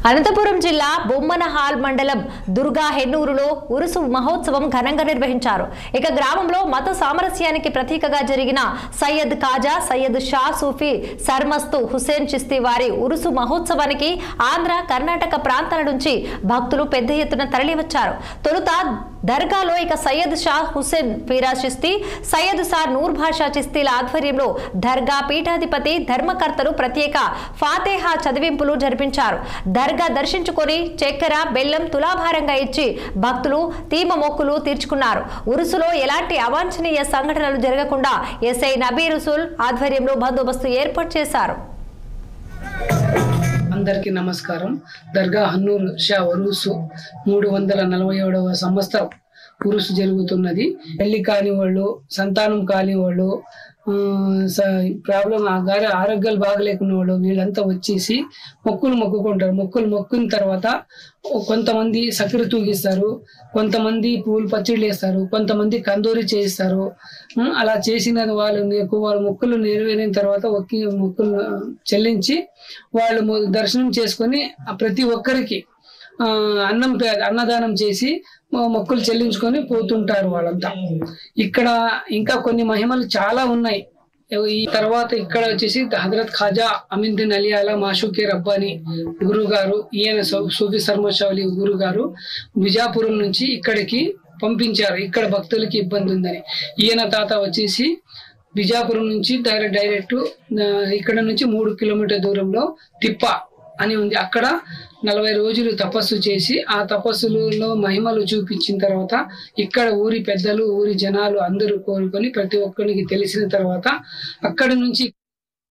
అనంతపురం జిల్లా బొమ్మనహాల్ మండలం దుర్గా హెన్నూరులో ఉరుసు మహోత్సవం ఘనంగా నిర్వహించారు. ఇక గ్రామంలో మత సామరస్యానికి ప్రతీకగా జరిగిన సయ్యద్ ఖాజా సయ్యద్ షా సూఫీ సర్మస్తు హుసేన్ చిస్తీ వారి ఉరుసు మహోత్సవానికి ఆంధ్ర కర్ణాటక ప్రాంతాల నుంచి భక్తులు పెద్ద ఎత్తున తరలివచ్చారు. తొలుత దర్గాలో ఇక సయ్యద్ షా హుసేన్ ఫిరాజ్ చిస్తీ, సయ్యద్ సార్ నూర్ భాషా చిస్తీల ఆధ్వర్యంలో దర్గా పీఠాధిపతి ధర్మకర్తలు ప్రత్యేక ఫాతేహా చదివింపులు జరిపించారు. దర్గా దర్శించుకొని చక్కెర బెల్లం తులాభారంగా ఇచ్చి భక్తులు తీమ మొక్కులు తీర్చుకున్నారు. ఉరుసులో ఎలాంటి అవాంఛనీయ సంఘటనలు జరగకుండా ఎస్ఐ నబీ రసూల్ ఆధ్వర్యంలో బందోబస్తు ఏర్పాటు చేశారు. అందరికీ నమస్కారం. దర్గా హన్నూర్ షా ఉరుసు 347వ సంవత్సరం ఉరుసు జరుగుతున్నది. పెళ్లి కాని వాళ్ళు, సంతానం కాని వాళ్ళు, ప్రాబ్లం ఆరోగ్యాలు బాగలేకున్న వాళ్ళు వీళ్ళంతా వచ్చేసి మొక్కులు మొక్కుకుంటారు. మొక్కులు మొక్కున్న తర్వాత కొంతమంది సక్కెర తూగిస్తారు, కొంతమంది పూలు పచ్చళ్ళు వేస్తారు, కొంతమంది కందూరి చేయిస్తారు. అలా చేసిన వాళ్ళ మొక్కులు నెరవేరిన తర్వాత మొక్కులు చెల్లించి వాళ్ళు దర్శనం చేసుకొని ప్రతి ఒక్కరికి అన్నదానం చేసి మొక్కులు చెల్లించుకొని పోతుంటారు వాళ్ళంతా. ఇక్కడ ఇంకా కొన్ని మహిమలు చాలా ఉన్నాయి. ఈ తర్వాత ఇక్కడ వచ్చేసి హజరత్ ఖాజా అమీనుద్దీన్ అలీ అలా మాషూకే రబ్బానీ గురువు గారు, ఈయన సూఫీ సర్మషావలి గురువు గారు బిజాపురం నుంచి ఇక్కడికి పంపించారు. ఇక్కడ భక్తులకి ఇబ్బంది ఉందని. ఈయన తాత వచ్చేసి బిజాపురం నుంచి డైరెక్ట్ ఇక్కడ నుంచి 3 కిలోమీటర్ దూరంలో తిప్ప అని ఉంది. అక్కడ 40 రోజులు తపస్సు చేసి ఆ తపస్సులలో మహిమలు చూపించిన తర్వాత ఇక్కడ ఊరి పెద్దలు, ఊరి జనాలు అందరూ కోరుకొని ప్రతి ఒక్కరికి తెలిసిన తర్వాత అక్కడి నుంచి